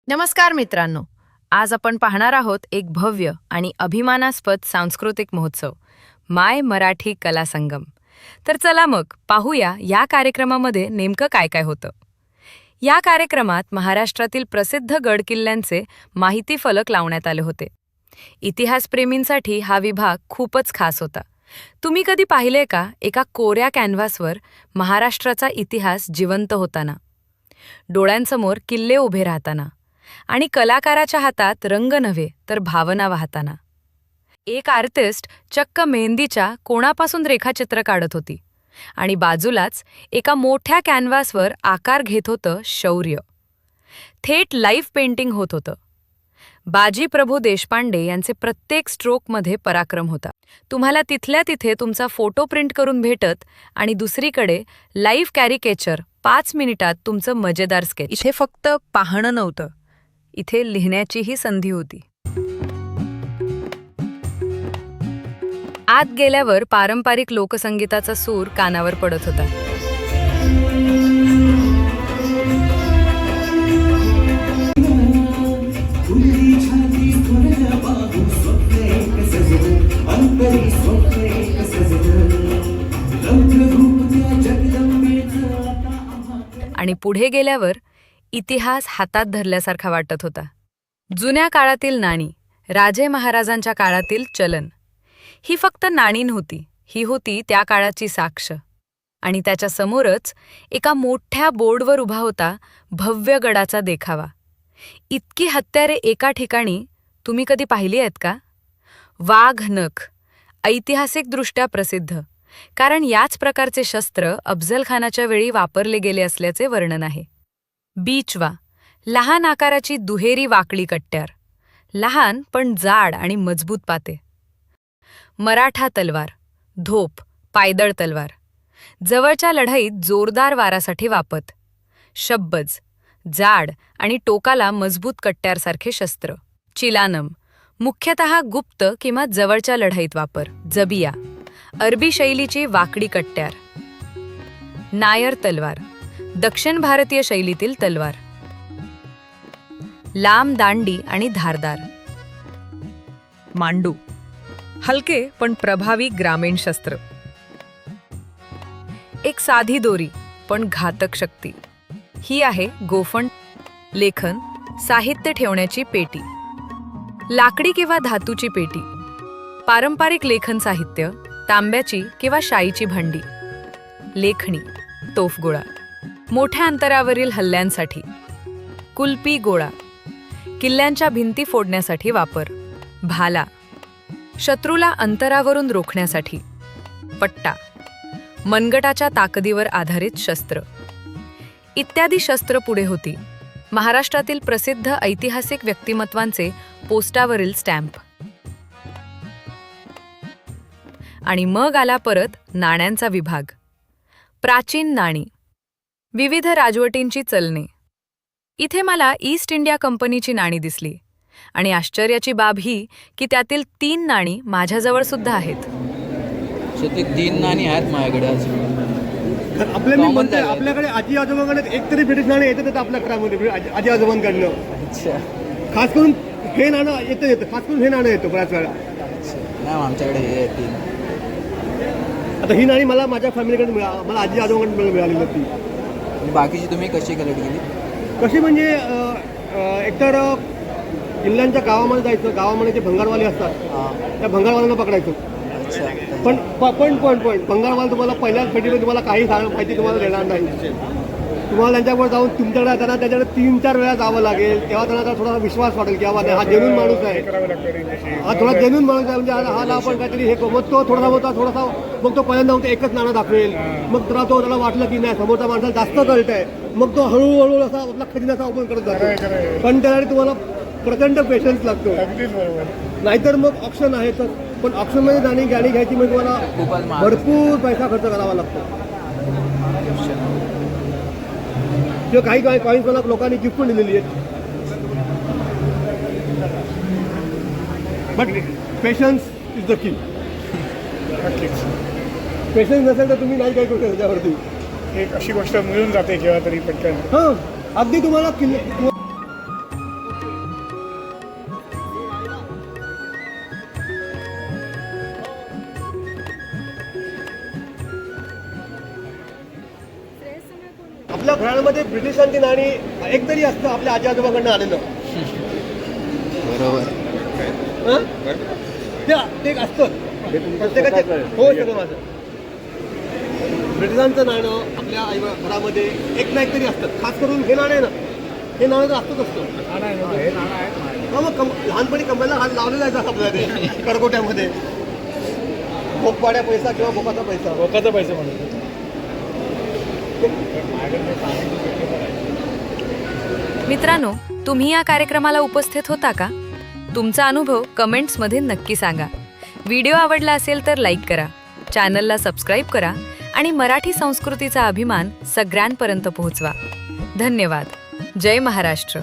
नमस्कार मित्रांनो, आज आपण पाहणार आहोत एक भव्य आणि अभिमानास्पद सांस्कृतिक महोत्सव, माय मराठी कला संगम. तर चला मग पाहूया या कार्यक्रमामध्ये नेमकं काय काय होतं. या कार्यक्रमात महाराष्ट्रातील प्रसिद्ध गडकिल्ल्यांचे माहिती फलक लावण्यात आले होते. इतिहासप्रेमींसाठी हा विभाग खूपच खास होता. तुम्ही कधी पाहिले का एका कोऱ्या कॅनव्हासवर महाराष्ट्राचा इतिहास जिवंत होताना, डोळ्यांसमोर किल्ले उभे राहताना आणि कलाकाराच्या हातात रंग नव्हे तर भावना वाहताना. एक आर्टिस्ट चक्क मेहंदीच्या कोणापासून रेखाचित्र काढत होती आणि बाजूलाच एका मोठ्या कॅनव्हासवर आकार घेत होतं शौर्य. थेट लाईव्ह पेंटिंग होत होतं. बाजी प्रभू देशपांडे यांचे प्रत्येक स्ट्रोकमध्ये पराक्रम होता. तुम्हाला तिथल्या तिथे तुमचा फोटो प्रिंट करून भेटत आणि दुसरीकडे लाईव्ह कॅरिकेचर 5 मिनिटात तुमचं मजेदार स्केच. इथे फक्त पाहणं नव्हतं, इथे लिहिण्याचीही संधी होती. आत गेल्यावर पारंपरिक लोकसंगीताचा सूर कानावर पडत होता. आणि पुढे गेल्यावर इतिहास हातात धरल्यासारखा वाटत होता. जुन्या काळातील नाणी, राजे महाराजांच्या काळातील चलन. ही फक्त नाणी नव्हती, ही होती त्या काळाची साक्ष. आणि त्याच्या समोरच एका मोठ्या बोर्डवर उभा होता भव्य गडाचा देखावा. इतकी हत्यारे एका ठिकाणी तुम्ही कधी पाहिली आहेत का? वाघ नख, ऐतिहासिकदृष्ट्या प्रसिद्ध, कारण याच प्रकारचे शस्त्र अफझल खानाच्या वेळी वापरले गेले असल्याचे वर्णन आहे. बीचवा, लहान आकाराची दुहेरी वाकडी कट्ट्यार, लहान पण जाड आणि मजबूत पाते. मराठा तलवार, धोप, पायदळ तलवार, जवळच्या लढाईत जोरदार वारासाठी वापत. शब्बज, जाड आणि टोकाला मजबूत कट्ट्यारसारखे शस्त्र. चिलानम, मुख्यतः गुप्त किंवा जवळच्या लढाईत वापर. जबिया, अरबी शैलीची वाकडी कट्ट्यार. नायर तलवार, दक्षिण भारतीय शैलीतील तलवार, लांब दांडी आणि धारदार. मांडू, हलके पण प्रभावी ग्रामीण शस्त्र. एक साधी दोरी पण घातक शक्ती. ही आहे गोफण, लेखन, साहित्य ठेवण्याची पेटी. लाकडी किंवा धातूची पेटी. पारंपरिक लेखन साहित्य, तांब्याची किंवा शाईची भांडी. लेखणी, तोफगोळा, मोठ्या अंतरावरील हल्ल्यांसाठी. कुल्पी गोळा, किल्ल्यांच्या भिंती फोडण्यासाठी वापर. भाला, शत्रूला अंतरावरून रोखण्यासाठी. पट्टा, मनगटाच्या ताकदीवर आधारित शस्त्र. इत्यादी शस्त्र पुढे होती. महाराष्ट्रातील प्रसिद्ध ऐतिहासिक व्यक्तिमत्वांचे पोस्टावरील स्टॅम्प. आणि मग आला परत नाण्यांचा विभाग. प्राचीन नाणी, विविध राजवटींची चलने. इथे मला ईस्ट इंडिया कंपनीची नाणी दिसली आणि आश्चर्याची बाब ही की त्यातील 3 नाणी माझ्याजवळ सुद्धा आहेत. ते 3 नाणी आहेत माझ्याकडे आज. आपल्याकडे आजी आजोबांकडे एक तरी ब्रिटिश नाणे येतं आपल्या घरामध्ये आजी आजोबांकडनं. अच्छा, खास करून हे नाणं येतं खास करून हे नाणं येतं बऱ्याच वेळा. नाही आमच्याकडे हे 3. आता ही नाणी मला माझ्या फॅमिलीकडे मला आजी आजोबांकडे मिळालेली होती. आणि बाकीची तुम्ही कशी कलेक्ट केली? कशी म्हणजे एकतर किल्ल्यांच्या गावामध्ये जायचं, गावामध्ये जे भंगारवाले असतात त्या भंगारवाल्यांना पकडायचं. पण भंगारवाला तुम्हाला पहिल्याच फेटीमध्ये तुम्हाला काही माहिती तुम्हाला देणार नाही. तुम्हाला त्यांच्यावर जाऊन तुमच्याकडे येताना त्याच्याकडे 3-4 वेळा जावं लागेल. तेव्हा त्यांना थोडा विश्वास वाटेल की हा जेन्युइन माणूस आहे, हा थोडा जेन्युइन माणूस आहे, म्हणजे हा आपण काहीतरी हे मग तो थोडासा मग तो पहिल्यांदा एकच नाणं दाखवेल. मग त्याला वाटलं की नाही समोरच्या माणसाला जास्त कळत आहे, मग तो हळूहळू असा आपला खजिना असा ओपन करत जातो. पण त्यासाठी तुम्हाला प्रचंड पेशन्स लागतो. नाहीतर मग ऑप्शन आहे तर, पण ऑप्शनमध्ये गाणी घ्यायची म्हणजे तुम्हाला भरपूर पैसा खर्च करावा लागतो. किंवा काही कॉईन्स मला लोकांनी गिफ्ट पण दिलेली आहेत. But patience is the key. Patience नसेल तर तुम्ही नाही काय करू शकता त्याच्यावरती. एक अशी गोष्ट मिळून जाते केव्हा तरी पटकन. हां, अगदी तुम्हाला घरामध्ये ब्रिटिशांची नाणी एक तरी असतं आपल्या आजी आजोबाकडनं आलेलं. बरोबर. हं? ते एक असतं प्रत्येकाचे. हो सगळं माझं. ब्रिटिशांचं नाणं आपल्या आई घरामध्ये एक ना एक तरी असतं. खास करून हे नाणं आहे ना, हे नाणं तर असतंच असतं. हा मग लहानपणी कमराला हात लावलेला आहे आपल्याला ते करगोट्यामध्ये. भोगपाड्या पैसा किंवा भोकाचा पैसा. भोकाचा पैसा म्हणतो. मित्रांनो, तुम्ही या कार्यक्रमाला उपस्थित होता का? तुमचा अनुभव कमेंट्समध्ये नक्की सांगा. व्हिडिओ आवडला असेल तर लाईक करा, चॅनलला सबस्क्राईब करा आणि मराठी संस्कृतीचा अभिमान सगळ्यांपर्यंत पोहोचवा. धन्यवाद. जय महाराष्ट्र.